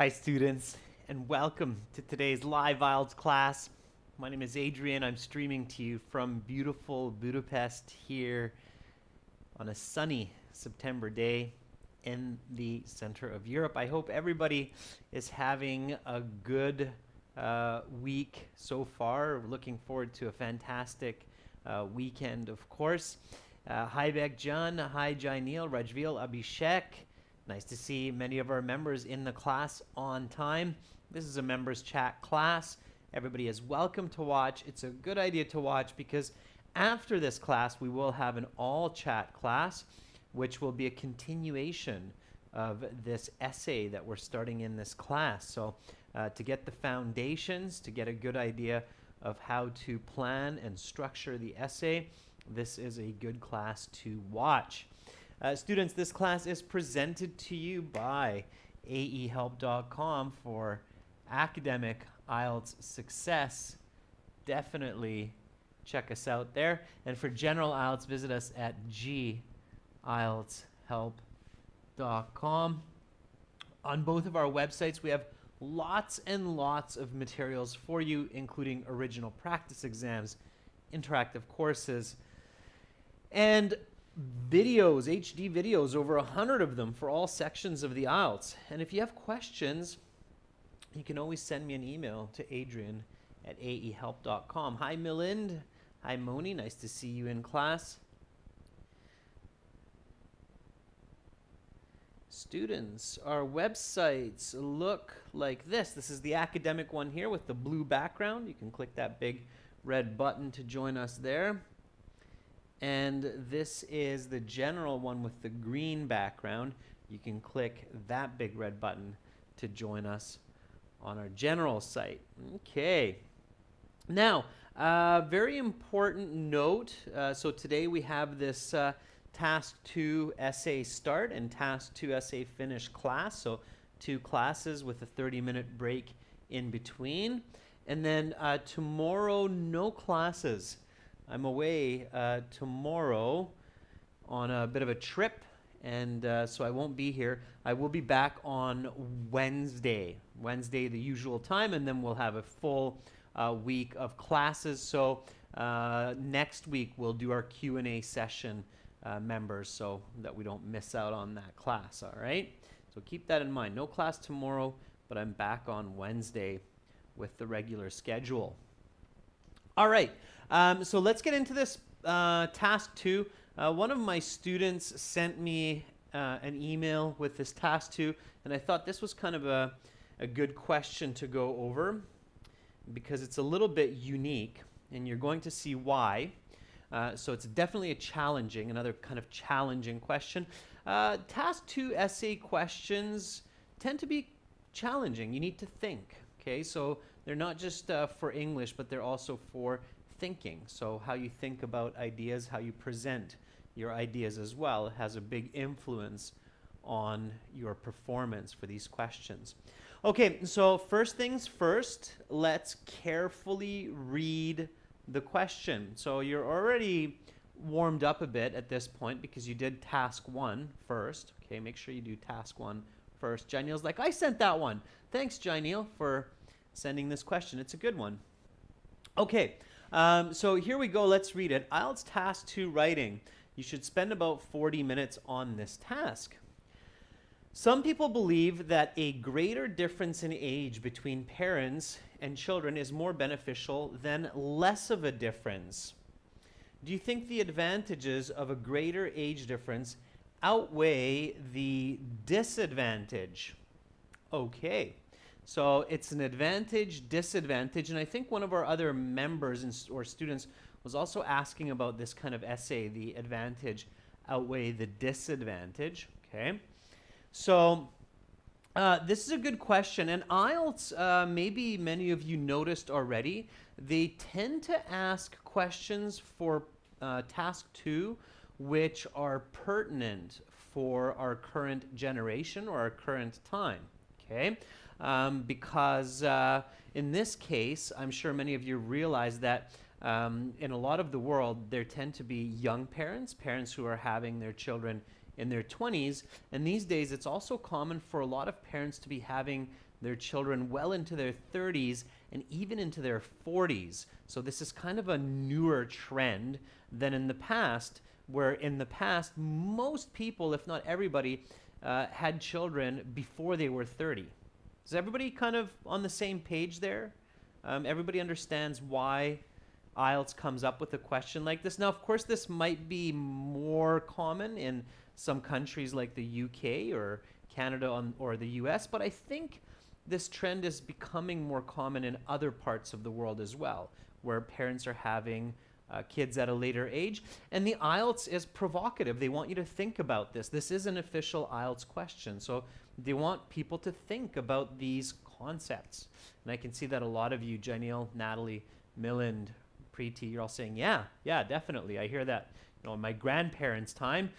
Hi students, and welcome to today's live IELTS class. My name is Adrian. I'm streaming to you from beautiful Budapest here on a sunny September day in the center of Europe. I hope everybody is having a good week so far. We're looking forward to a fantastic weekend, of course. Hi Bekjan, hi Jainil, Rajvil, Abhishek. Nice to see many of our members in the class on time. This is a members chat class. Everybody is welcome to watch. It's a good idea to watch because after this class we will have an all chat class, which will be a continuation of this essay that we're starting in this class. So to get the foundations, to get a good idea of how to plan and structure the essay, this is a good class to watch. Students, this class is presented to you by aehelp.com for academic IELTS success. Definitely check us out there. And for general IELTS, visit us at gieltshelp.com. On both of our websites, we have lots and lots of materials for you, including original practice exams, interactive courses, and videos, HD videos, over 100 of them for all sections of the IELTS. And if you have questions, you can always send me an email to adrian@aehelp.com. Hi Milind, hi Moni, nice to see you in class. Students, our websites look like this. This is the academic one here with the blue background. You can click that big red button to join us there. And this is the general one with the green background. You can click that big red button to join us on our general site. Okay. Now, very important note. So today we have this Task 2 essay start and Task 2 essay finish class. So 2 classes with a 30-minute break in between. And then tomorrow, no classes. I'm away tomorrow on a bit of a trip, and so I won't be here. I will be back on Wednesday, the usual time, and then we'll have a full week of classes. So next week we'll do our Q&A session, members, so that we don't miss out on that class, all right? So keep that in mind. No class tomorrow, but I'm back on Wednesday with the regular schedule. All right. So let's get into this task 2. One of my students sent me an email with this task 2, and I thought this was kind of a good question to go over because it's a little bit unique, and you're going to see why. So it's definitely another kind of challenging question. Task 2 essay questions tend to be challenging. You need to think, okay? So they're not just for English, but they're also for thinking. So how you think about ideas, how you present your ideas as well has a big influence on your performance for these questions. Okay, so first things first, let's carefully read the question. So you're already warmed up a bit at this point because you did task 1 first. Okay, make sure you do task 1 first. Jainil's like, I sent that one. Thanks, Jainil, for sending this question. It's a good one. Okay. So here we go. Let's read it. IELTS Task 2 Writing. You should spend about 40 minutes on this task. Some people believe that a greater difference in age between parents and children is more beneficial than less of a difference. Do you think the advantages of a greater age difference outweigh the disadvantage? Okay. So it's an advantage, disadvantage, and I think one of our other members or students was also asking about this kind of essay, the advantage outweigh the disadvantage, okay? So this is a good question, and IELTS, maybe many of you noticed already, they tend to ask questions for task 2 which are pertinent for our current generation or our current time, okay? Because in this case, I'm sure many of you realize that in a lot of the world, there tend to be young parents who are having their children in their 20s, and these days it's also common for a lot of parents to be having their children well into their 30s and even into their 40s. So this is kind of a newer trend than in the past, where in the past, most people, if not everybody, had children before they were 30. Is everybody kind of on the same page there? Everybody understands why IELTS comes up with a question like this. Now, of course, this might be more common in some countries like the UK or Canada or the US, but I think this trend is becoming more common in other parts of the world as well, where parents are having kids at a later age. And the IELTS is provocative. They want you to think about this. This is an official IELTS question. So they want people to think about these concepts. And I can see that a lot of you, Janelle, Natalie, Milland, Preeti, you're all saying, yeah, definitely. I hear that. You know, in my grandparents' time,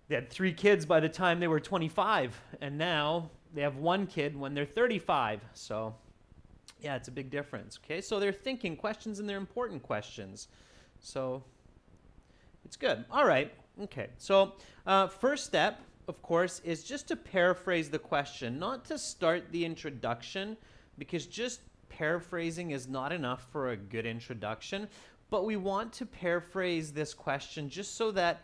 they had 3 kids by the time they were 25, and now they have 1 kid when they're 35. So, yeah, it's a big difference. Okay, so they're thinking questions, and they're important questions. So, it's good. All right. Okay. So, first step, of course, is just to paraphrase the question, not to start the introduction, because just paraphrasing is not enough for a good introduction, but we want to paraphrase this question just so that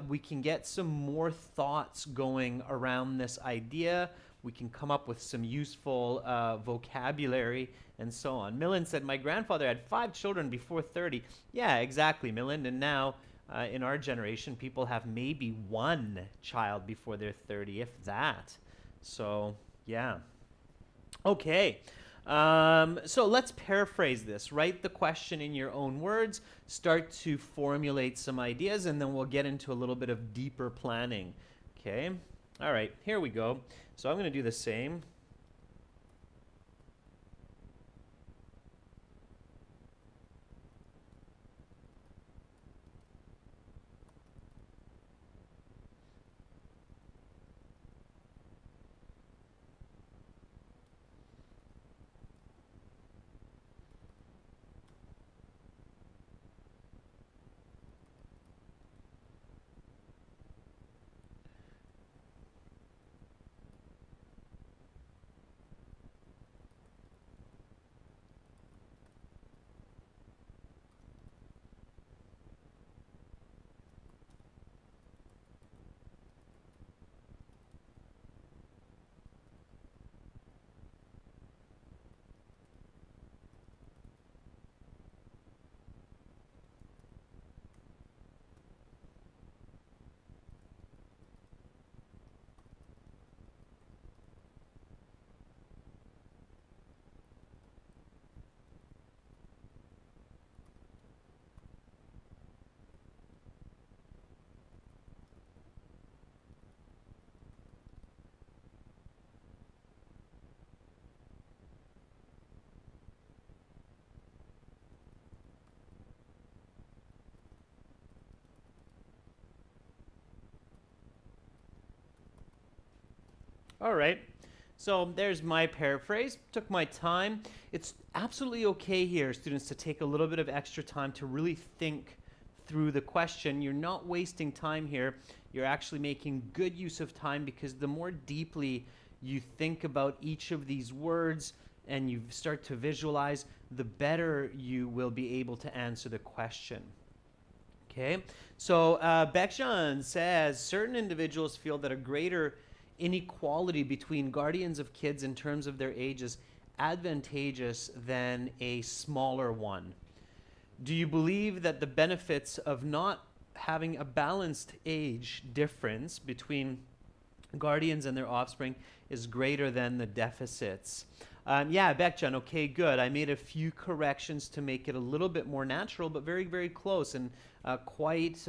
we can get some more thoughts going around this idea. We can come up with some useful vocabulary and so on. Millen said, my grandfather had 5 children before 30. Yeah, exactly, Millen. And now in our generation, people have maybe 1 child before they're 30, if that. So, yeah. Okay. So let's paraphrase this. Write the question in your own words, start to formulate some ideas, and then we'll get into a little bit of deeper planning. Okay? All right, here we go. So I'm going to do the same. All right. So there's my paraphrase. Took my time. It's absolutely okay here, students, to take a little bit of extra time to really think through the question. You're not wasting time here. You're actually making good use of time, because the more deeply you think about each of these words and you start to visualize, the better you will be able to answer the question. Okay, so Beckjan says, certain individuals feel that a greater inequality between guardians of kids in terms of their age is advantageous than a smaller one. Do you believe that the benefits of not having a balanced age difference between guardians and their offspring is greater than the deficits? Yeah, Beckjan, okay, good. I made a few corrections to make it a little bit more natural, but very, very close, and quite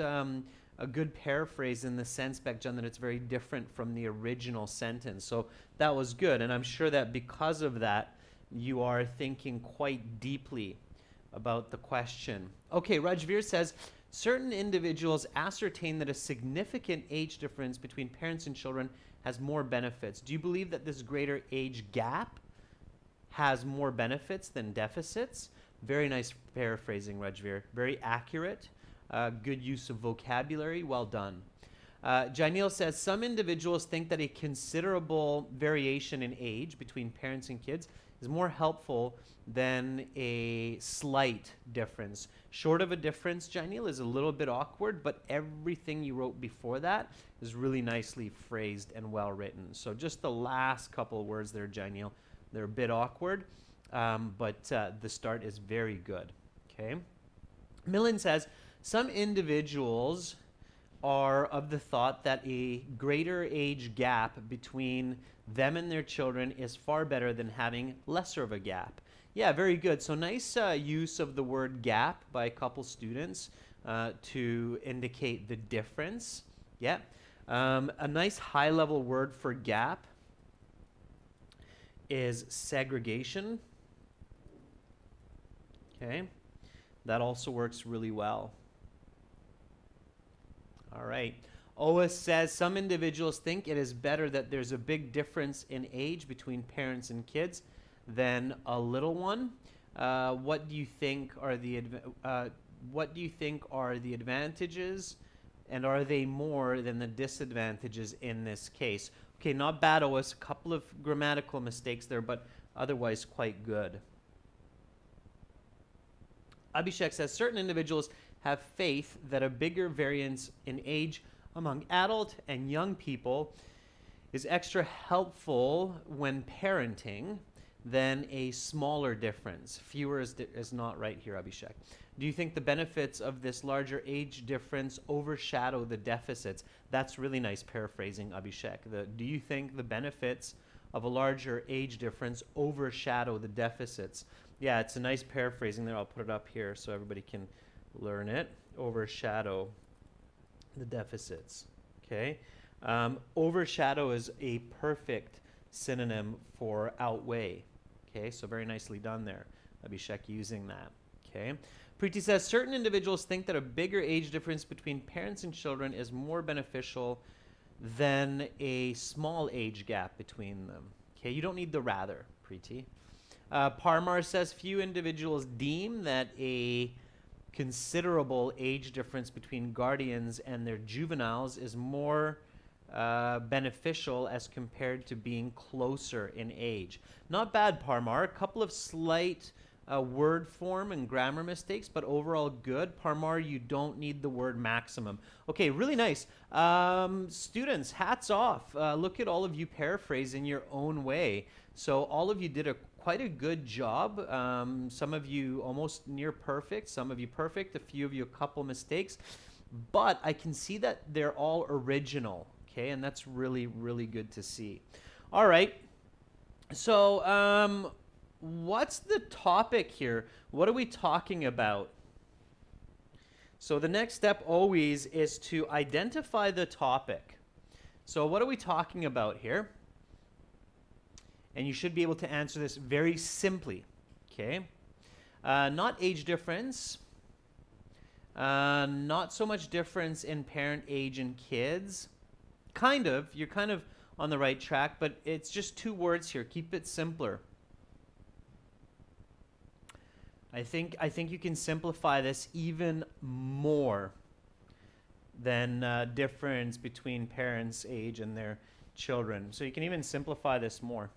a good paraphrase in the sense, Beckjan, that it's very different from the original sentence. So that was good, and I'm sure that because of that, you are thinking quite deeply about the question. Okay, Rajveer says, certain individuals ascertain that a significant age difference between parents and children has more benefits. Do you believe that this greater age gap has more benefits than deficits? Very nice paraphrasing, Rajveer. Very accurate. Good use of vocabulary. Well done. Janil says, some individuals think that a considerable variation in age between parents and kids is more helpful than a slight difference. Short of a difference, Janil, is a little bit awkward, but everything you wrote before that is really nicely phrased and well written. So just the last couple of words there, Janil, they're a bit awkward, but the start is very good. Okay. Millen says, some individuals are of the thought that a greater age gap between them and their children is far better than having lesser of a gap. Yeah, very good. So nice use of the word gap by a couple students to indicate the difference. Yeah. A nice high-level word for gap is segregation. Okay. That also works really well. All right. Oa says, some individuals think it is better that there's a big difference in age between parents and kids than a little one. What do you think are the advantages, and are they more than the disadvantages in this case? Okay, not bad, Oa. A couple of grammatical mistakes there, but otherwise quite good. Abhishek says, certain individuals have faith that a bigger variance in age among adult and young people is extra helpful when parenting than a smaller difference. Fewer is not right here, Abhishek. Do you think the benefits of this larger age difference overshadow the deficits? That's really nice paraphrasing, Abhishek. Do you think the benefits of a larger age difference overshadow the deficits? Yeah, it's a nice paraphrasing there. I'll put it up here so everybody can learn it. Overshadow the deficits. Okay. Overshadow is a perfect synonym for outweigh. Okay, so very nicely done there, Abhishek, using that. Okay. Preeti says, certain individuals think that a bigger age difference between parents and children is more beneficial than a small age gap between them. Okay, you don't need the rather, Preeti. Parmar says, few individuals deem that a considerable age difference between guardians and their juveniles is more beneficial as compared to being closer in age. Not bad, Parmar. A couple of slight word form and grammar mistakes, but overall good. Parmar, you don't need the word maximum. Okay, really nice. Students, hats off. Look at all of you paraphrase in your own way. So all of you did quite a good job. Some of you almost near perfect, some of you perfect, a few of you a couple mistakes. But I can see that they're all original, okay? And that's really, really good to see. All right. So what's the topic here? What are we talking about? So the next step always is to identify the topic. So what are we talking about here? And you should be able to answer this very simply, okay? Not age difference. Not so much difference in parent age and kids. Kind of. You're kind of on the right track, but it's just two words here. Keep it simpler. I think you can simplify this even more than difference between parents' age and their children. So you can even simplify this more.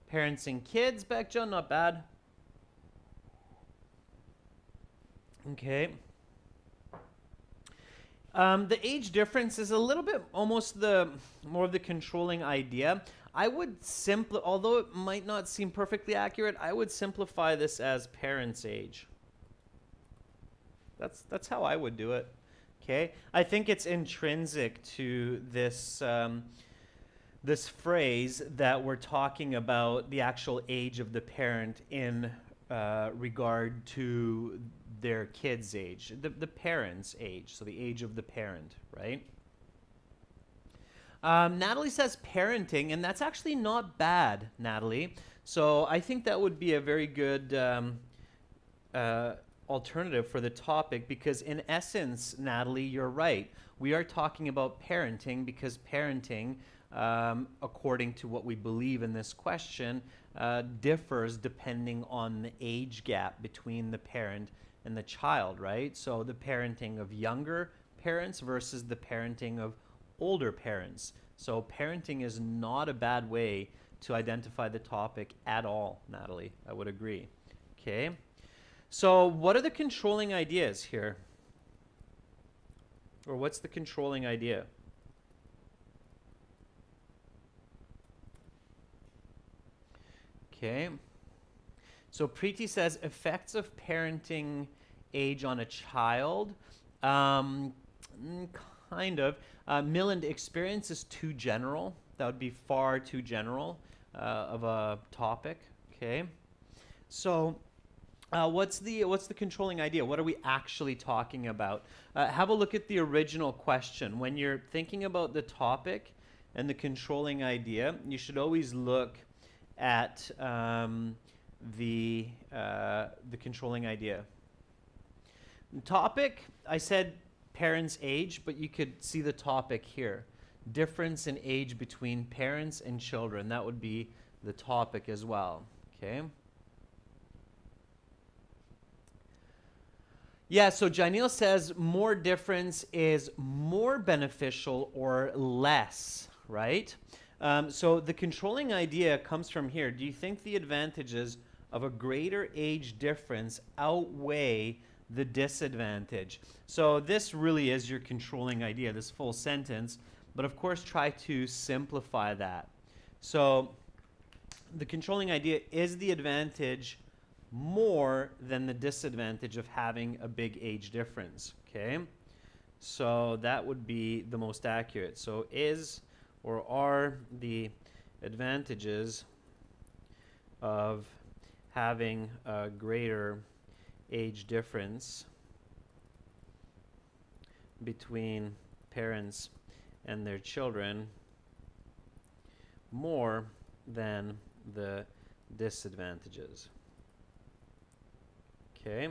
Parents and kids, Beckjo, not bad. Okay. The age difference is a little bit almost more of the controlling idea. I would although it might not seem perfectly accurate, I would simplify this as parents' age. That's how I would do it. Okay. I think it's intrinsic to this this phrase that we're talking about the actual age of the parent in regard to their kid's age, the parent's age, so the age of the parent, right? Natalie says parenting, and that's actually not bad, Natalie. So I think that would be a very good alternative for the topic, because in essence, Natalie, you're right. We are talking about parenting because parenting, according to what we believe in this question, differs depending on the age gap between the parent and the child, right? So the parenting of younger parents versus the parenting of older parents. So parenting is not a bad way to identify the topic at all, Natalie. I would agree. Okay. So what are the controlling ideas here? Or what's the controlling idea? Okay. So Preeti says effects of parenting age on a child. Kind of. Milland, experience is too general. That would be far too general of a topic. Okay. So what's the controlling idea? What are we actually talking about? Have a look at the original question. When you're thinking about the topic and the controlling idea, you should always look at the controlling idea. Topic, I said parents' age, but you could see the topic here. Difference in age between parents and children. That would be the topic as well. Okay. Yeah, so Janil says more difference is more beneficial or less, right? So the controlling idea comes from here. Do you think the advantages of a greater age difference outweigh the disadvantage? So this really is your controlling idea, this full sentence, but of course try to simplify that. So the controlling idea is the advantage more than the disadvantage of having a big age difference, okay? So that would be the most accurate. So is or are the advantages of having a greater age difference between parents and their children more than the disadvantages? Okay.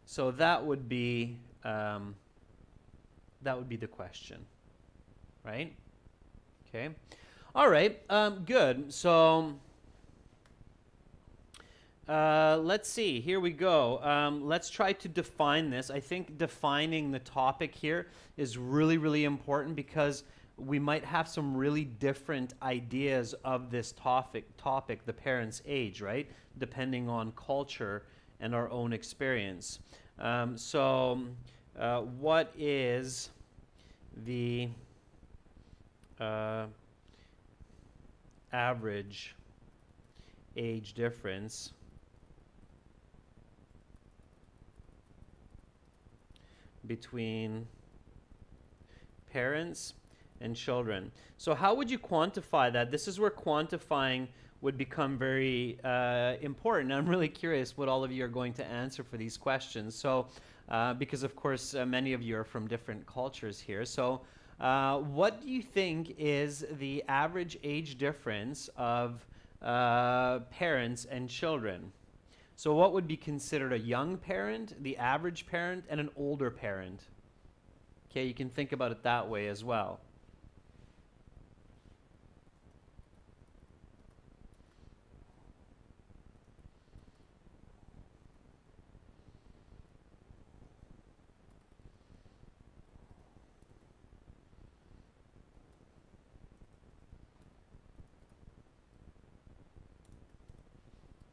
So that would be the question, right? Okay. All right. Good. So let's see. Here we go. Let's try to define this. I think defining the topic here is really, really important because we might have some really different ideas of this topic, the parent's age, right? Depending on culture and our own experience. What is the average age difference between parents and children? So how would you quantify that? This is where quantifying would become very important. I'm really curious what all of you are going to answer for these questions. So, because of course many of you are from different cultures here. So, what do you think is the average age difference of parents and children? So what would be considered a young parent, the average parent, and an older parent? Okay, you can think about it that way as well.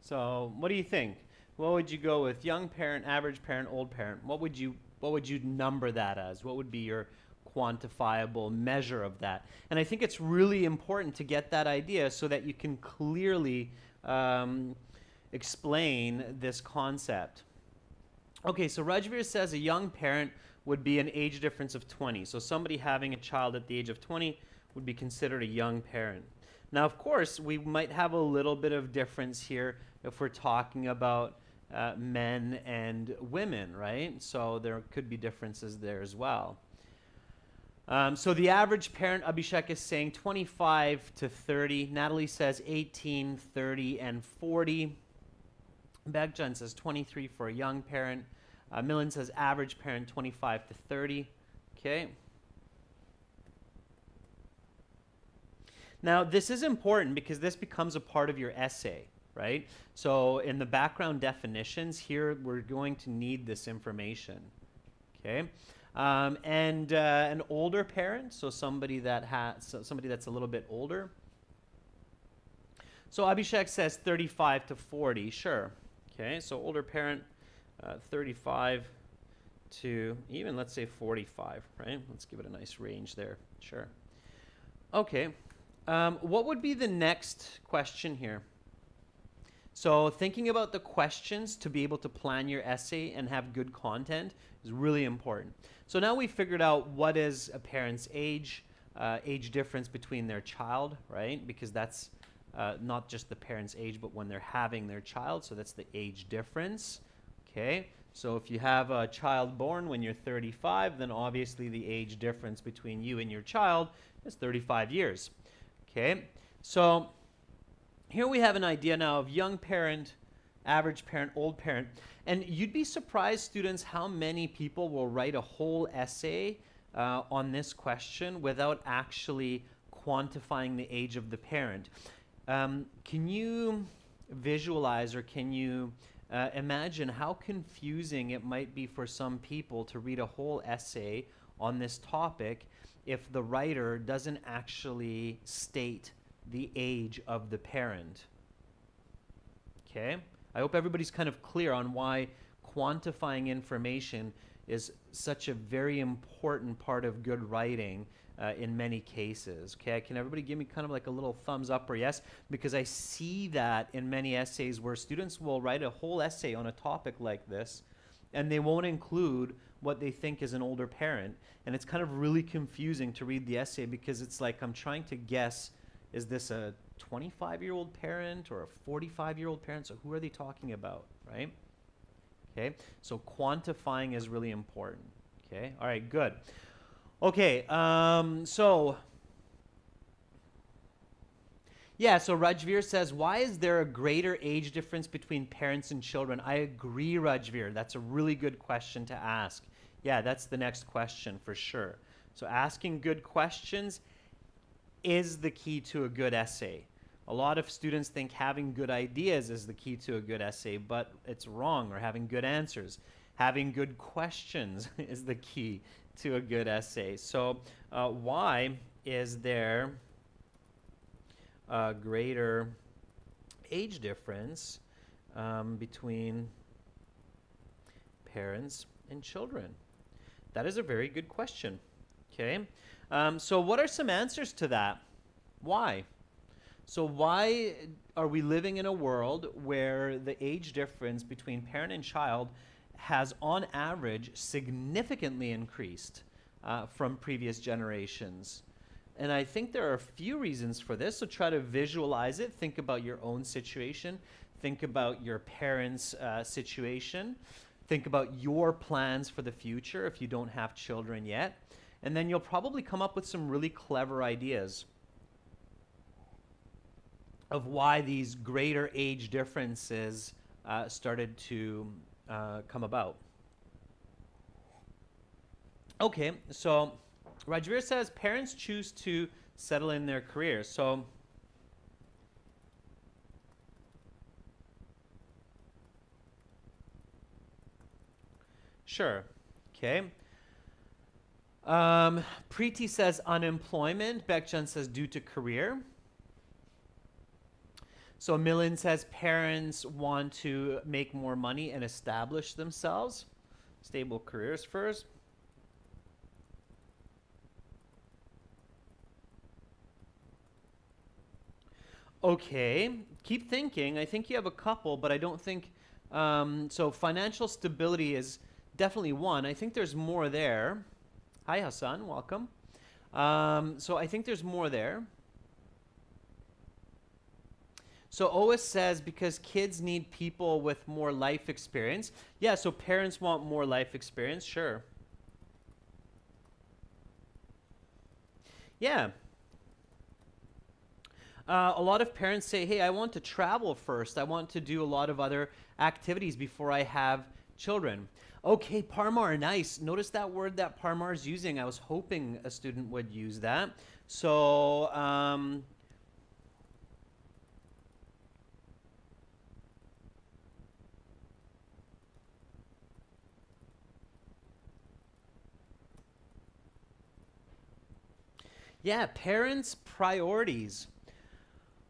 So what do you think? What would you go with? Young parent, average parent, old parent? What would you number that as? What would be your quantifiable measure of that? And I think it's really important to get that idea so that you can clearly explain this concept. Okay, so Rajveer says a young parent would be an age difference of 20. So somebody having a child at the age of 20 would be considered a young parent. Now, of course, we might have a little bit of difference here if we're talking about men and women, right? So there could be differences there as well. So the average parent, Abhishek is saying 25 to 30. Natalie says 18, 30, and 40. Begjan says 23 for a young parent. Millen says average parent 25 to 30. Okay. Now, this is important because this becomes a part of your essay, right? So in the background definitions here, we're going to need this information. Okay. And an older parent, so somebody that's a little bit older. So Abhishek says 35 to 40, sure. Okay, so older parent, 35 to even, let's say, 45, right? Let's give it a nice range there, sure. Okay, what would be the next question here? So thinking about the questions to be able to plan your essay and have good content is really important. So now we figured out what is a parent's age difference between their child, right? Because that's not just the parent's age, but when they're having their child, so that's the age difference, okay? So if you have a child born when you're 35, then obviously the age difference between you and your child is 35 years, okay? So here we have an idea now of young parent, average parent, old parent, and you'd be surprised, students, how many people will write a whole essay on this question without actually quantifying the age of the parent. Can you visualize, or can you imagine how confusing it might be for some people to read a whole essay on this topic if the writer doesn't actually state the age of the parent? Okay? I hope everybody's kind of clear on why quantifying information is such a very important part of good writing in many cases. Okay, can everybody give me kind of like a little thumbs up or yes? Because I see that in many essays where students will write a whole essay on a topic like this, and they won't include what they think is an older parent. And it's kind of really confusing to read the essay because it's like I'm trying to guess, is this a 25-year-old parent or a 45-year-old parent? So who are they talking about, right? Okay, so quantifying is really important. Okay, all right, good. Okay, so Rajveer says, why is there a greater age difference between parents and children? I agree, Rajveer. That's a really good question to ask. Yeah, that's the next question for sure. So asking good questions is the key to a good essay. A lot of students think having good ideas is the key to a good essay, but it's wrong, or having good answers. Having good questions is the key to a good essay. So why is there a greater age difference between parents and children? That is a very good question. Okay, so what are some answers to that? Why? So why are we living in a world where the age difference between parent and child has, on average, significantly increased from previous generations? And I think there are a few reasons for this, so try to visualize it. Think about your own situation. Think about your parents' situation. Think about your plans for the future if you don't have children yet. And then you'll probably come up with some really clever ideas of why these greater age differences started to come about. Okay, so Rajveer says parents choose to settle in their careers. So sure, okay. Preeti says unemployment. Bekchan says due to career. So Millen says parents want to make more money and establish themselves. Stable careers first. Okay, keep thinking. I think you have a couple, but I don't think... so financial stability is definitely one. I think there's more there. Hi, Hassan. Welcome. So I think there's more there. So Ois says because kids need people with more life experience. Yeah, so parents want more life experience, sure. Yeah. A lot of parents say, hey, I want to travel first. I want to do a lot of other activities before I have children. Okay, Parmar, nice. Notice that word that Parmar is using. I was hoping a student would use that. So, Yeah, parents' priorities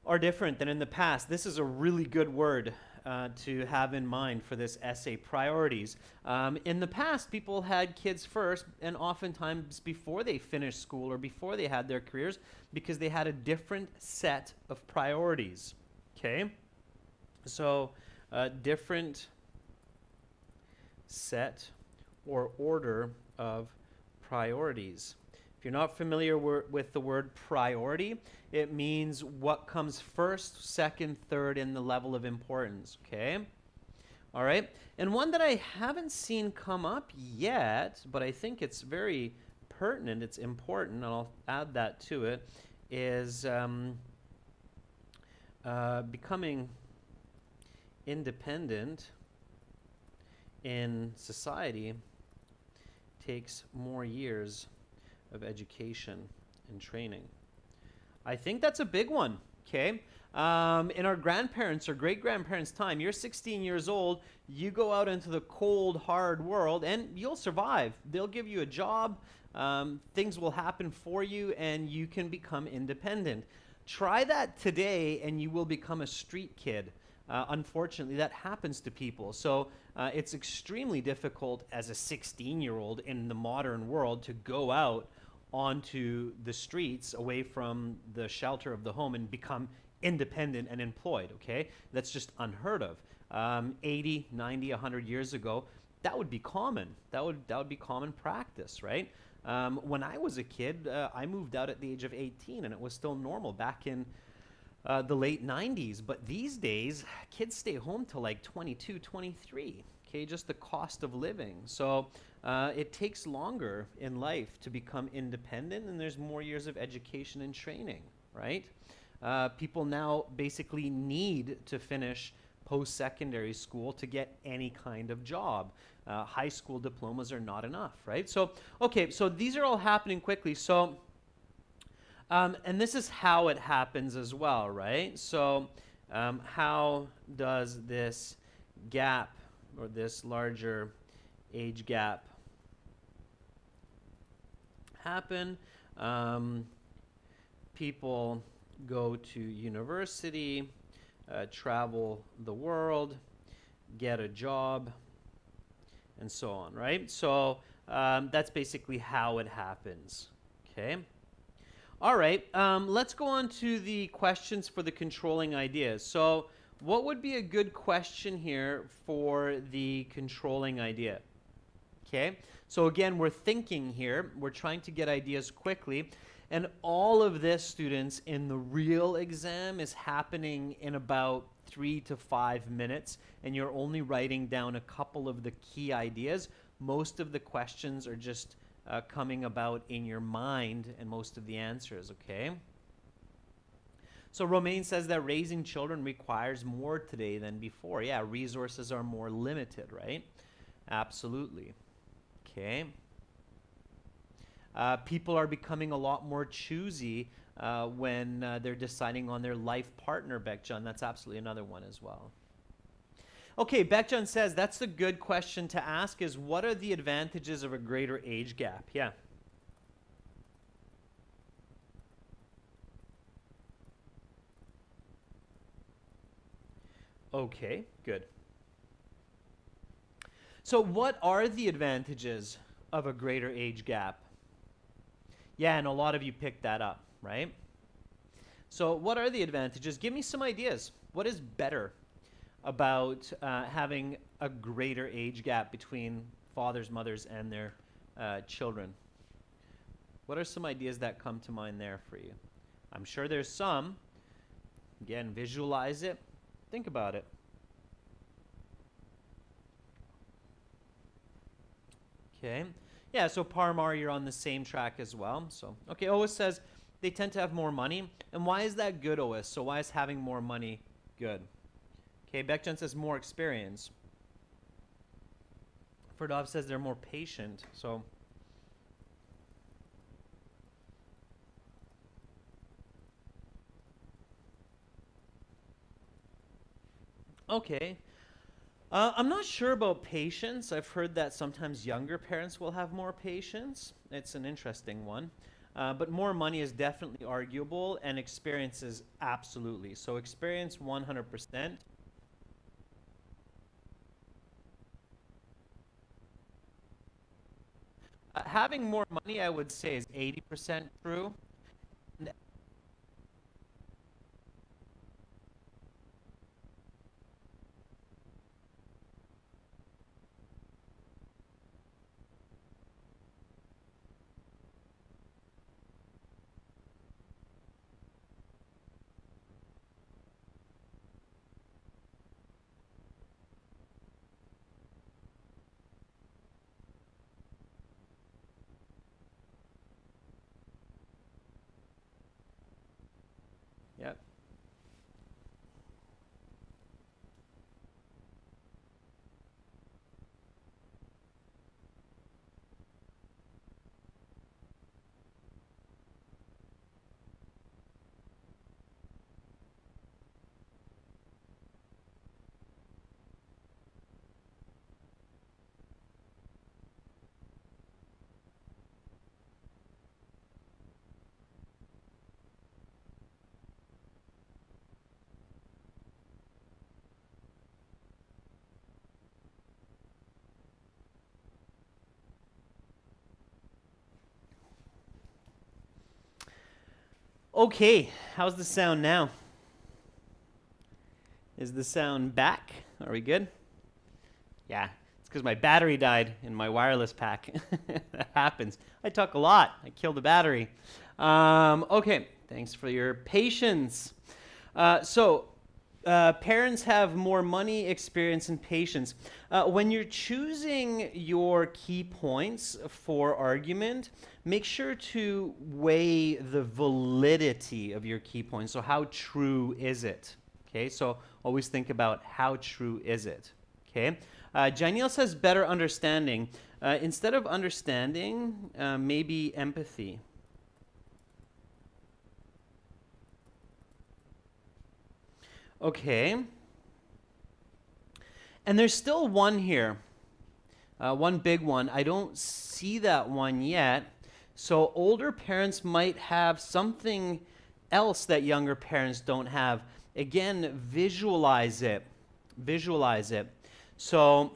are different than in the past. This is a really good word to have in mind for this essay, priorities. In the past, people had kids first, and oftentimes before they finished school or before they had their careers, because they had a different set of priorities. Okay? So, different set or order of priorities. If you're not familiar with the word priority, it means what comes first, second, third in the level of importance, okay? All right, and one that I haven't seen come up yet, but I think it's very pertinent, it's important, and I'll add that to it, is becoming independent in society takes more years of education and training. I think that's a big one, okay? In our grandparents' or great-grandparents' time, you're 16 years old, you go out into the cold, hard world, and you'll survive. They'll give you a job, things will happen for you, and you can become independent. Try that today, and you will become a street kid. Unfortunately, that happens to people. So it's extremely difficult as a 16-year-old in the modern world to go out onto the streets away from the shelter of the home and become independent and employed, okay? That's just unheard of. 80, 90, 100 years ago, that would be common. That would be common practice, right? When I was a kid, I moved out at the age of 18, and it was still normal back in the late 90s. But these days, kids stay home till like 22, 23, okay? Just the cost of living. So it takes longer in life to become independent, and there's more years of education and training, right? People now basically need to finish post-secondary school to get any kind of job. High school diplomas are not enough, right? So, okay, so these are all happening quickly. So, and this is how it happens as well, right? So, how does this gap or this larger age gap happen? People go to university, travel the world, get a job, and so on, right? So that's basically how it happens, okay? All right, let's go on to the questions for the controlling ideas. So what would be a good question here for the controlling idea? Okay, so again, we're thinking here. We're trying to get ideas quickly. And all of this, students, in the real exam is happening in about 3 to 5 minutes, and you're only writing down a couple of the key ideas. Most of the questions are just coming about in your mind, and most of the answers, okay? So Romaine says that raising children requires more today than before. Yeah, resources are more limited, right? Absolutely. Okay. People are becoming a lot more choosy when they're deciding on their life partner, Beckjohn. That's absolutely another one as well. Okay, Beckjohn says that's a good question to ask is what are the advantages of a greater age gap? Yeah. Okay, good. So what are the advantages of a greater age gap? Yeah, and a lot of you picked that up, right? So what are the advantages? Give me some ideas. What is better about having a greater age gap between fathers, mothers, and their children? What are some ideas that come to mind there for you? I'm sure there's some. Again, visualize it. Think about it. Okay. Yeah, so Parmar, you're on the same track as well. So, okay, Ois says they tend to have more money. And why is that good, Ois? So why is having more money good? Okay, Beckjohn says more experience. Ferdov says they're more patient. So, okay. I'm not sure about patience. I've heard that sometimes younger parents will have more patience. It's an interesting one. but more money is definitely arguable, and experience is absolutely. So experience 100%. Having more money, I would say, is 80% true. Yep. Okay, how's the sound now? Is the sound back? Are we good? Yeah, it's because my battery died in my wireless pack. That happens. I talk a lot. I killed the battery. Okay, thanks for your patience. Parents have more money, experience, and patience. When you're choosing your key points for argument, make sure to weigh the validity of your key points. So how true is it? Okay, so always think about how true is it. Okay, Janiel says better understanding. Instead of understanding, maybe empathy. Okay. And there's still one here, one big one. I don't see that one yet. So older parents might have something else that younger parents don't have. Again, visualize it. Visualize it. So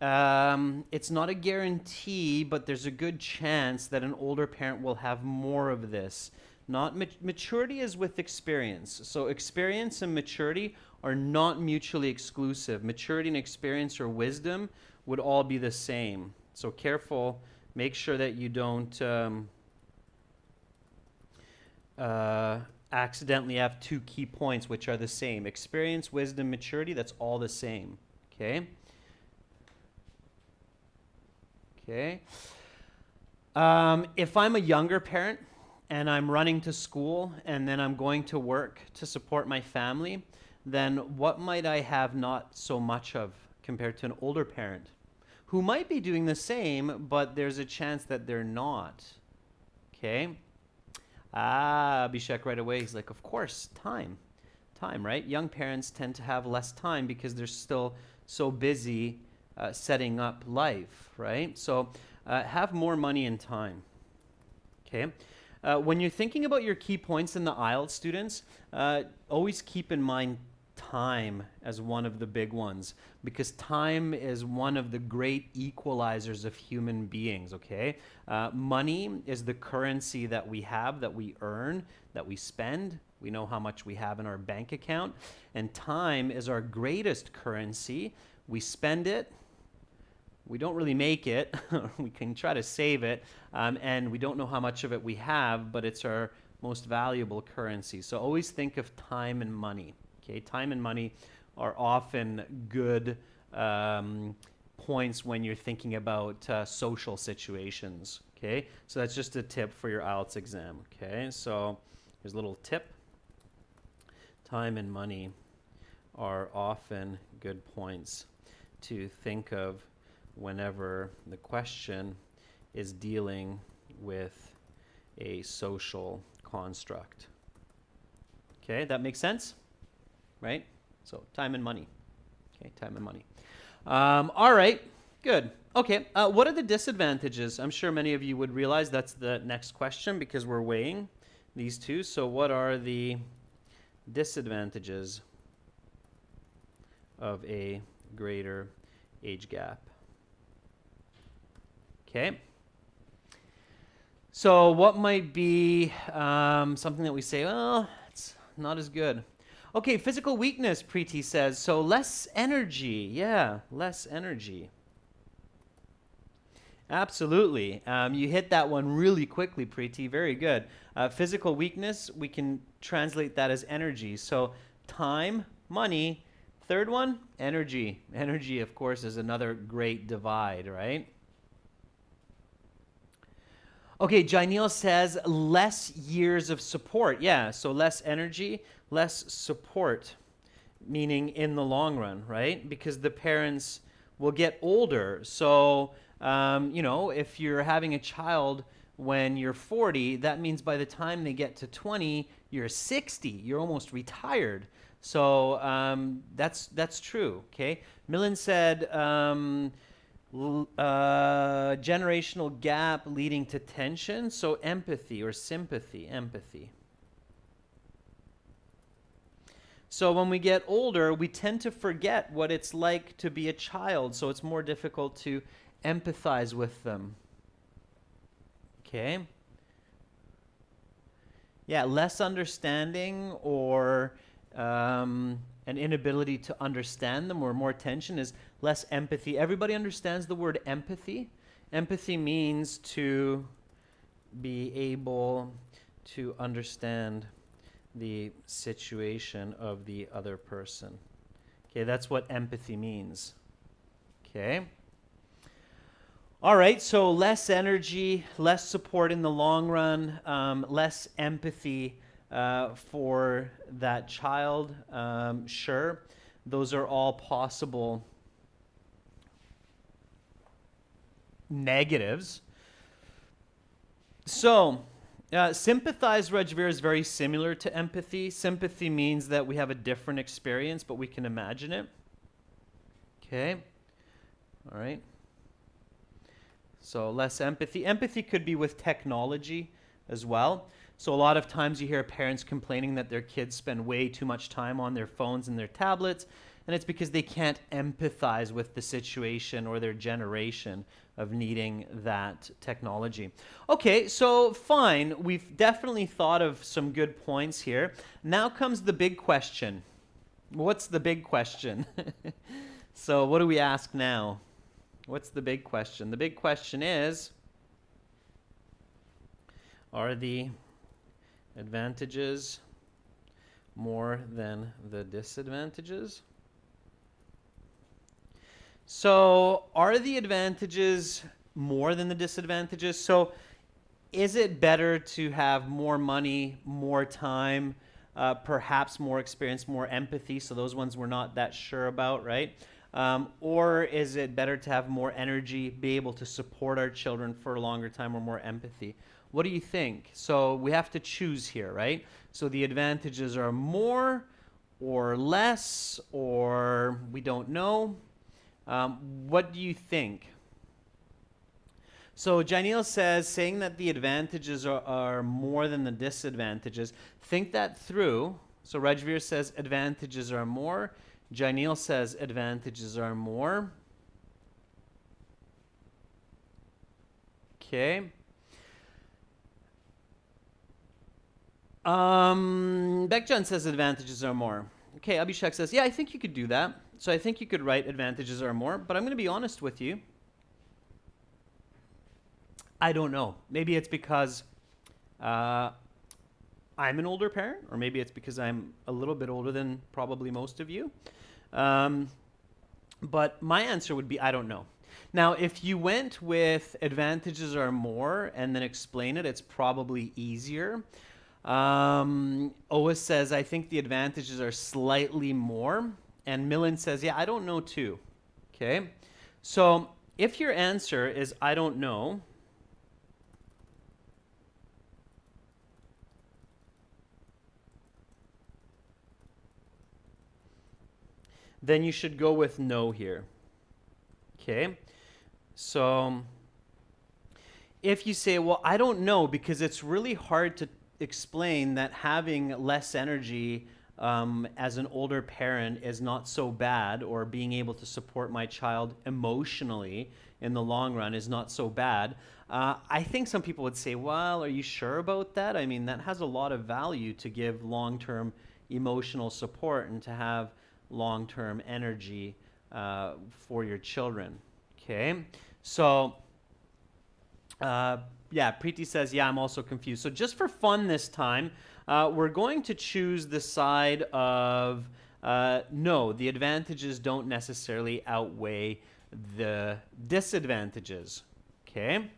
it's not a guarantee, but there's a good chance that an older parent will have more of this. Not maturity is with experience. So experience and maturity are not mutually exclusive. Maturity and experience or wisdom would all be the same. So careful. Make sure that you don't accidentally have two key points which are the same. Experience, wisdom, maturity, that's all the same. Okay? Okay. If I'm a younger parent and I'm running to school and then I'm going to work to support my family, then what might I have not so much of compared to an older parent who might be doing the same, but there's a chance that they're not? Okay. Abhishek right away, he's like, of course, time. Time, right? Young parents tend to have less time because they're still so busy setting up life, right? So have more money and time. Okay. When you're thinking about your key points in the IELTS students, always keep in mind time as one of the big ones, because time is one of the great equalizers of human beings, okay? Money is the currency that we have, that we earn, that we spend. We know how much we have in our bank account. And time is our greatest currency. We spend it. We don't really make it. We can try to save it. And we don't know how much of it we have, but it's our most valuable currency. So always think of time and money. Okay, time and money are often good points when you're thinking about social situations. Okay, so that's just a tip for your IELTS exam. Okay, so here's a little tip. Time and money are often good points to think of whenever the question is dealing with a social construct. Okay, that makes sense? Right? So time and money. Okay, time and money. All right, good. Okay, what are the disadvantages? I'm sure many of you would realize that's the next question because we're weighing these two. So what are the disadvantages of a greater age gap? Okay. So what might be something that we say, well, it's not as good. Okay, physical weakness, Preeti says. So less energy. Yeah, less energy. Absolutely. You hit that one really quickly, Preeti. Very good. Physical weakness, we can translate that as energy. So time, money. Third one, energy. Energy, of course, is another great divide, right? Okay, Jainil says less years of support. Yeah, so less energy, less support, meaning in the long run, right? Because the parents will get older. So, if you're having a child when you're 40, that means by the time they get to 20, you're 60. You're almost retired. So that's true. Okay. Millen said generational gap leading to tension. So empathy or sympathy. Empathy. So when we get older, we tend to forget what it's like to be a child. So it's more difficult to empathize with them. Okay. Yeah, less understanding or an inability to understand them or more tension is less empathy. Everybody understands the word empathy. Empathy means to be able to understand the situation of the other person. Okay, that's what empathy means. Okay. All right, so less energy, less support in the long run, less empathy for that child. Sure, those are all possible negatives. So, sympathize, Rajveer, is very similar to empathy. Sympathy means that we have a different experience, but we can imagine it. Okay. All right. So less empathy. Empathy could be with technology as well. So a lot of times you hear parents complaining that their kids spend way too much time on their phones and their tablets, and it's because they can't empathize with the situation or their generation of needing that technology. Okay, so fine. We've definitely thought of some good points here. Now comes the big question. What's the big question? So what do we ask now? What's the big question? The big question is, are the advantages more than the disadvantages? So, are the advantages more than the disadvantages? So, is it better to have more money, more time, perhaps more experience, more empathy? So those ones we're not that sure about, right? Or is it better to have more energy, be able to support our children for a longer time, or more empathy? What do you think? So we have to choose here, right? So the advantages are more or less, or we don't know. What do you think? So Janil says, saying that the advantages are more than the disadvantages. Think that through. So Rajveer says advantages are more. Janil says advantages are more. Okay. Bekjan says advantages are more. Okay, Abhishek says, yeah, I think you could do that. So I think you could write advantages are more, but I'm going to be honest with you. I don't know. Maybe it's because I'm an older parent, or maybe it's because I'm a little bit older than probably most of you. But my answer would be, I don't know. Now, if you went with advantages are more and then explain it, it's probably easier. Ois says, I think the advantages are slightly more. And Millen says, yeah, I don't know too. Okay. So if your answer is, I don't know, then you should go with no here. Okay. So if you say, well, I don't know, because it's really hard to explain that having less energy as an older parent is not so bad, or being able to support my child emotionally in the long run is not so bad. I think some people would say, well, are you sure about that? I mean, that has a lot of value to give long-term emotional support and to have long-term energy for your children. Okay, so yeah, Preeti says, yeah, I'm also confused. So just for fun this time, we're going to choose the side of no, the advantages don't necessarily outweigh the disadvantages. Okay?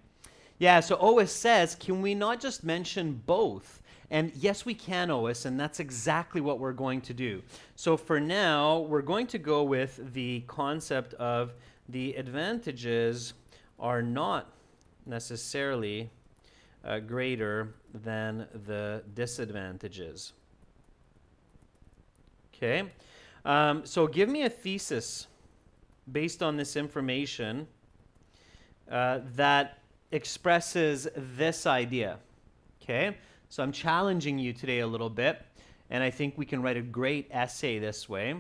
Yeah, so Ois says, can we not just mention both? And yes, we can, Ois, and that's exactly what we're going to do. So for now, we're going to go with the concept of the advantages are not necessarily greater than the disadvantages. Okay, so give me a thesis based on this information that expresses this idea. Okay, so I'm challenging you today a little bit, and I think we can write a great essay this way.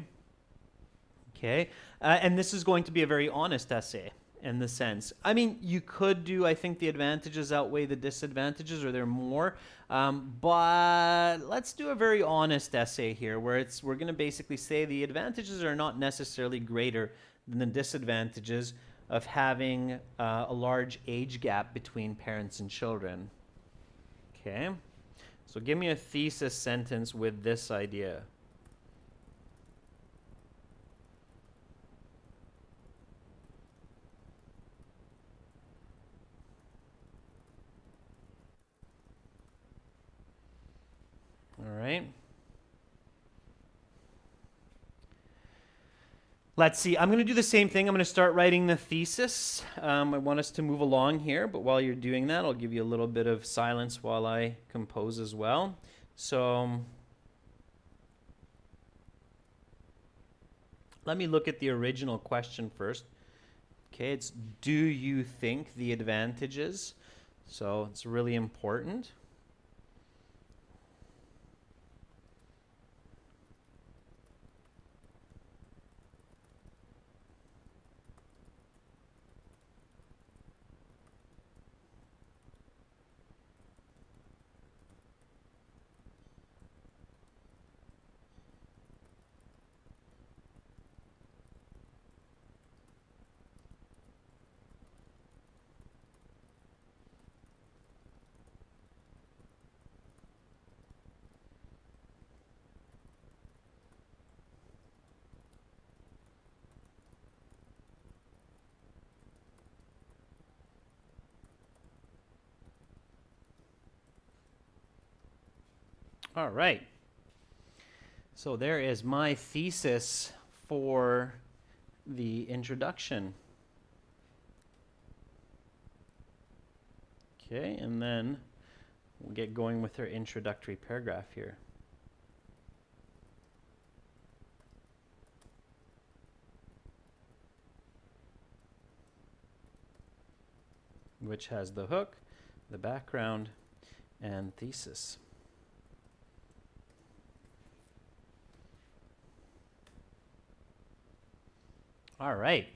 Okay, and this is going to be a very honest essay in the sense. I mean, you could do, I think the advantages outweigh the disadvantages, or they're more, but let's do a very honest essay here where we're going to basically say the advantages are not necessarily greater than the disadvantages of having a large age gap between parents and children. Okay, so give me a thesis sentence with this idea. All right. Let's see. I'm going to do the same thing. I'm going to start writing the thesis. I want us to move along here, but while you're doing that, I'll give you a little bit of silence while I compose as well. So let me look at the original question first. Okay, it's do you think the advantages? So it's really important. All right. So there is my thesis for the introduction. Okay, and then we'll get going with our introductory paragraph here. Which has the hook, the background, and thesis. All right.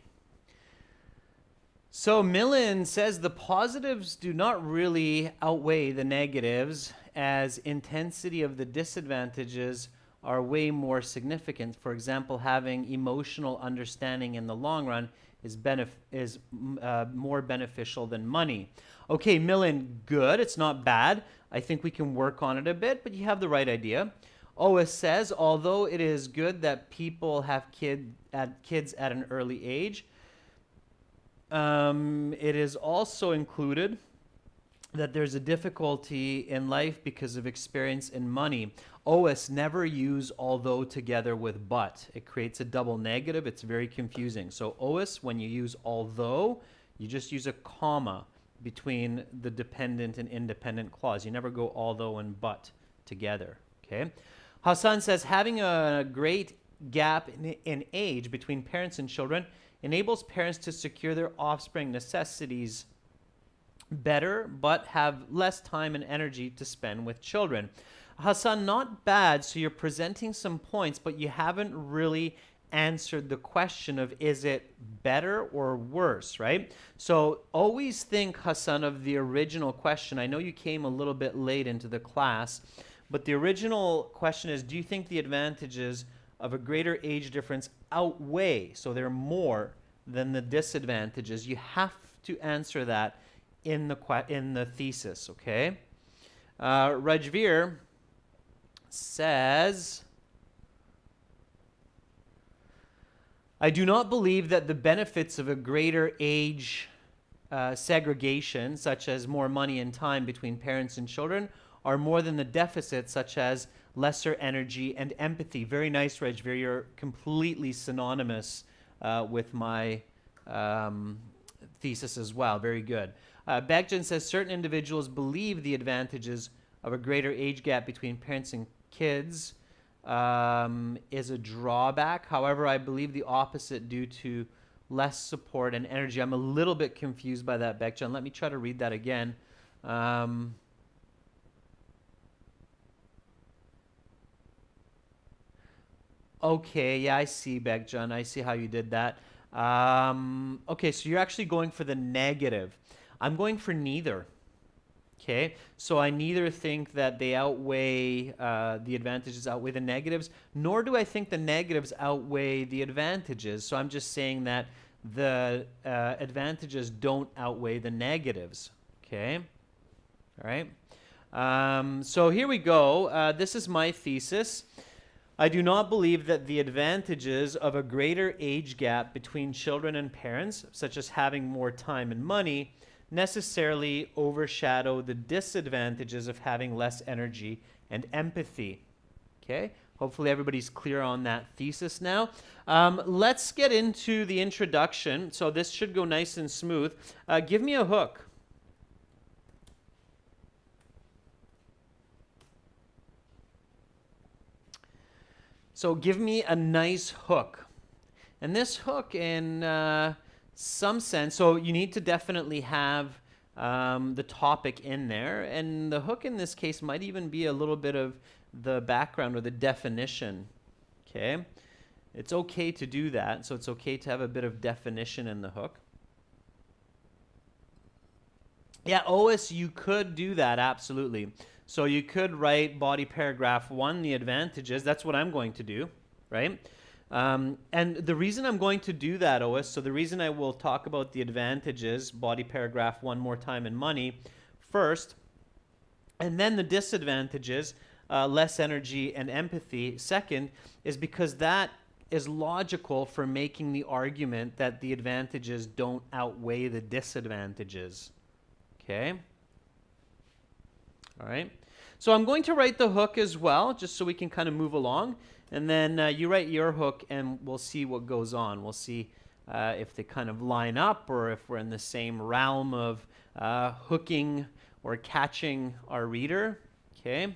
So Millen says the positives do not really outweigh the negatives, as intensity of the disadvantages are way more significant. For example, having emotional understanding in the long run is more beneficial than money. Okay, Millen, good. It's not bad. I think we can work on it a bit, but you have the right idea. Ois says, although it is good that people have kids at an early age, it is also included that there's a difficulty in life because of experience and money. Ois, never use although together with but. It creates a double negative. It's very confusing. So Ois, when you use although, you just use a comma between the dependent and independent clause. You never go although and but together. Okay. Hassan says having a great gap in age between parents and children enables parents to secure their offspring necessities better, but have less time and energy to spend with children. Hassan, not bad. So you're presenting some points, but you haven't really answered the question of is it better or worse, right? So always think, Hassan, of the original question. I know you came a little bit late into the class, but the original question is, do you think the advantages of a greater age difference outweigh, so they're more than the disadvantages? You have to answer that in the thesis, okay? Rajveer says, I do not believe that the benefits of a greater age segregation, such as more money and time between parents and children, are more than the deficits, such as lesser energy and empathy. Very nice, Rajveer. You're completely synonymous with my thesis as well. Very good. Begjan says certain individuals believe the advantages of a greater age gap between parents and kids is a drawback. However, I believe the opposite due to less support and energy. I'm a little bit confused by that, Begjan. Let me try to read that again. Okay, yeah, I see, Begjan. I see how you did that. Okay, so you're actually going for the negative. I'm going for neither. Okay, so I neither think that they outweigh, the advantages outweigh the negatives, nor do I think the negatives outweigh the advantages. So I'm just saying that the advantages don't outweigh the negatives. Okay, all right. So here we go. This is my thesis. I do not believe that the advantages of a greater age gap between children and parents, such as having more time and money, necessarily overshadow the disadvantages of having less energy and empathy. Okay, hopefully everybody's clear on that thesis now. Let's get into the introduction. So this should go nice and smooth. Give me a hook. So give me a nice hook. And this hook, in some sense, so you need to definitely have the topic in there. And the hook in this case might even be a little bit of the background or the definition. Okay? It's okay to do that. So it's okay to have a bit of definition in the hook. Yeah, OS, you could do that, absolutely. So you could write body paragraph 1, the advantages. That's what I'm going to do, right? And the reason I'm going to do that, OS, so the reason I will talk about the advantages, body paragraph 1, more time and money, first, and then the disadvantages, less energy and empathy, second, is because that is logical for making the argument that the advantages don't outweigh the disadvantages. Okay? All right. So I'm going to write the hook as well, just so we can kind of move along. And then you write your hook, and we'll see what goes on. We'll see if they kind of line up or if we're in the same realm of hooking or catching our reader. Okay.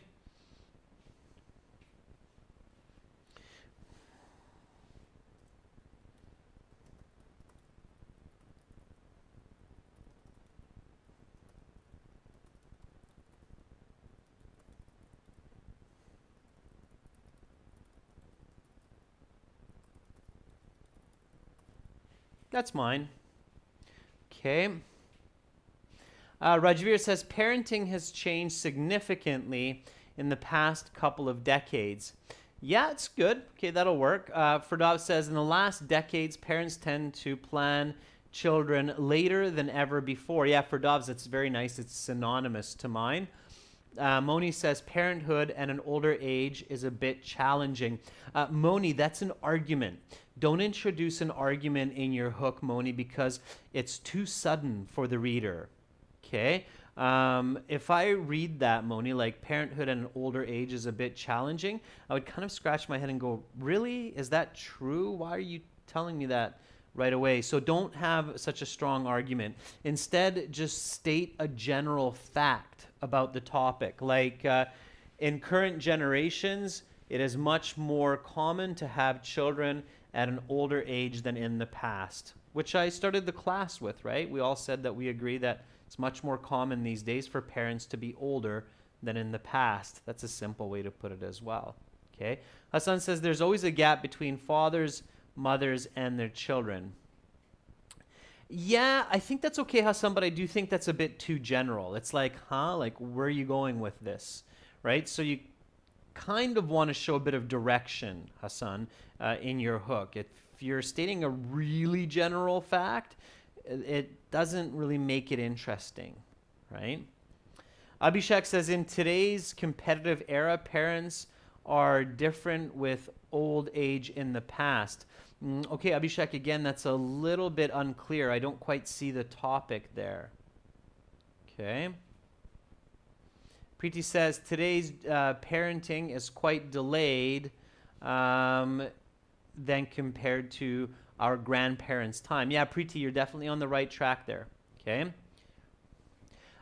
That's mine. Okay. Rajveer says, parenting has changed significantly in the past couple of decades. Yeah, it's good. Okay, that'll work. Ferdov says, in the last decades, parents tend to plan children later than ever before. Yeah, Ferdov's, it's very nice. It's synonymous to mine. Moni says, parenthood at an older age is a bit challenging. Moni, that's an argument. Don't introduce an argument in your hook, Moni, because it's too sudden for the reader. Okay? If I read that, Moni, like parenthood at an older age is a bit challenging, I would kind of scratch my head and go, really? Is that true? Why are you telling me that right away? So don't have such a strong argument. Instead, just state a general fact about the topic. Like in current generations, it is much more common to have children at an older age than in the past, which I started the class with, right? We all said that we agree that it's much more common these days for parents to be older than in the past. That's a simple way to put it as well. Okay. Hassan says there's always a gap between fathers, mothers, and their children. Yeah, I think that's okay, Hassan, but I do think that's a bit too general. It's like, like where are you going with this, right? So you kind of want to show a bit of direction, Hassan, in your hook. If you're stating a really general fact, it doesn't really make it interesting, right? Abhishek says, in today's competitive era, parents are different with old age in the past. Okay, Abhishek, again, that's a little bit unclear. I don't quite see the topic there. Okay. Preeti says, today's parenting is quite delayed than compared to our grandparents' time. Yeah, Preeti, you're definitely on the right track there. Okay.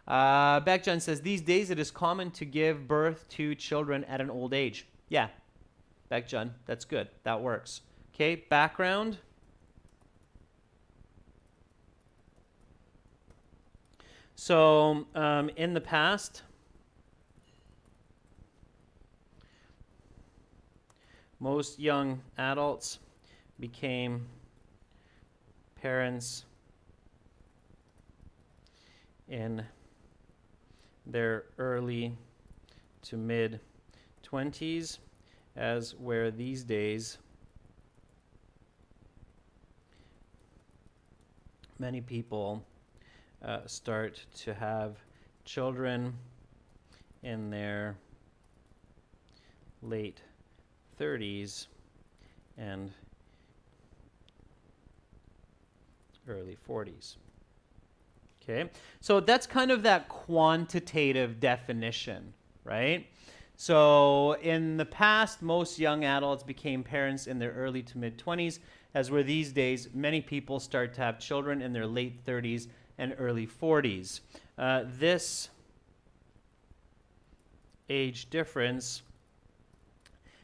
Baekjan says, these days it is common to give birth to children at an old age. Yeah, Baekjan, that's good. That works. Okay, background. So in the past, most young adults became parents in their early to mid 20s, as where these days many people start to have children in their late 30s and early 40s. Okay, so that's kind of that quantitative definition, right? So in the past, most young adults became parents in their early to mid 20s, as where these days many people start to have children in their late 30s and early 40s. This age difference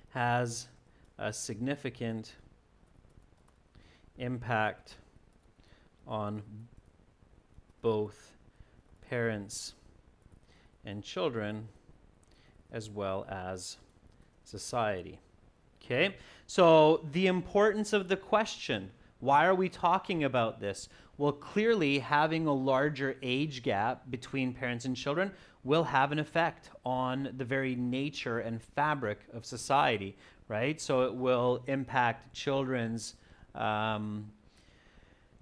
has a significant impact on both parents and children, as well as society. Okay, so the importance of the question, why are we talking about this? Well, clearly having a larger age gap between parents and children will have an effect on the very nature and fabric of society, right? So it will impact children's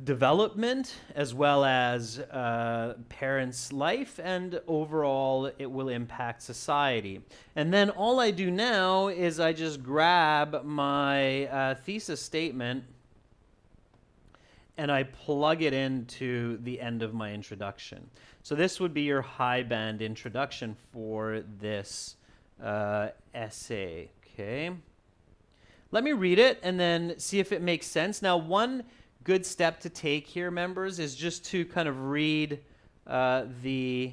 development as well as parents' life, and overall it will impact society. And then all I do now is I just grab my thesis statement and I plug it into the end of my introduction. So this would be your high band introduction for this essay. Okay, let me read it and then see if it makes sense. Now, one good step to take here, members, is just to kind of read the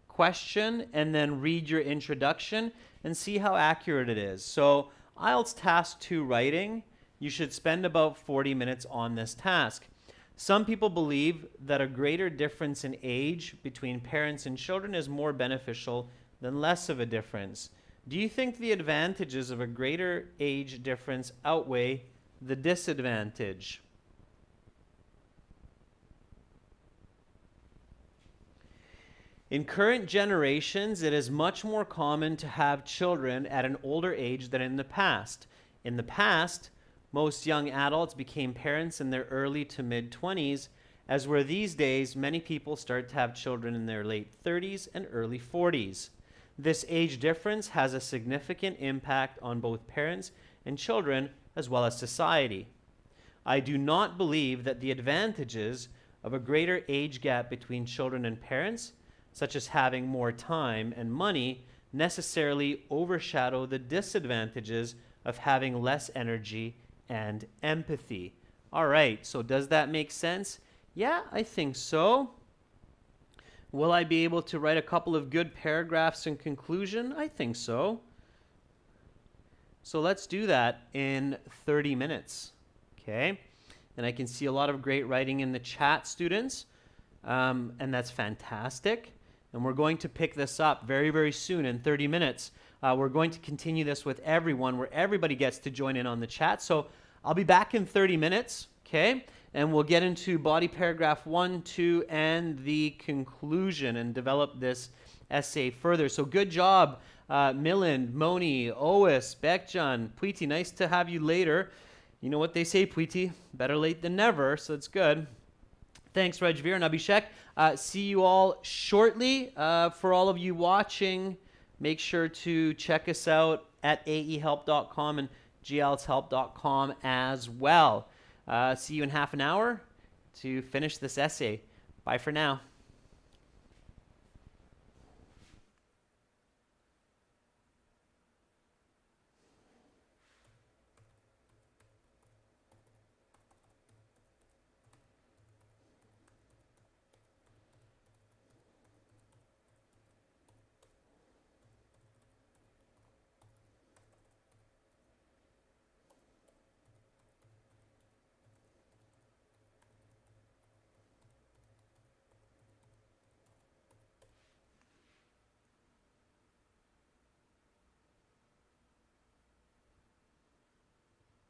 question and then read your introduction and see how accurate it is. So IELTS Task 2 writing, you should spend about 40 minutes on this task. Some people believe that a greater difference in age between parents and children is more beneficial than less of a difference. Do you think the advantages of a greater age difference outweigh the disadvantage? In current generations, it is much more common to have children at an older age than in the past. In the past, most young adults became parents in their early to mid-20s, as where these days many people start to have children in their late 30s and early 40s. This age difference has a significant impact on both parents and children, as well as society. I do not believe that the advantages of a greater age gap between children and parents, such as having more time and money, necessarily overshadow the disadvantages of having less energy and empathy. All right, so does that make sense? Yeah, I think so. Will I be able to write a couple of good paragraphs in conclusion? I think so. So let's do that in 30 minutes. Okay. And I can see a lot of great writing in the chat, students. And that's fantastic. And we're going to pick this up very, very soon in 30 minutes. We're going to continue this with everyone, where everybody gets to join in on the chat. So I'll be back in 30 minutes, okay? And we'll get into body paragraph 1, 2, and the conclusion and develop this essay further. So good job, Milind, Moni, Ois, Bekjan, Puiti. Nice to have you later. You know what they say, Puiti, better late than never, so it's good. Thanks, Rajveer and Abhishek. See you all shortly. For all of you watching, make sure to check us out at aehelp.com and glshelp.com as well. See you in half an hour to finish this essay. Bye for now.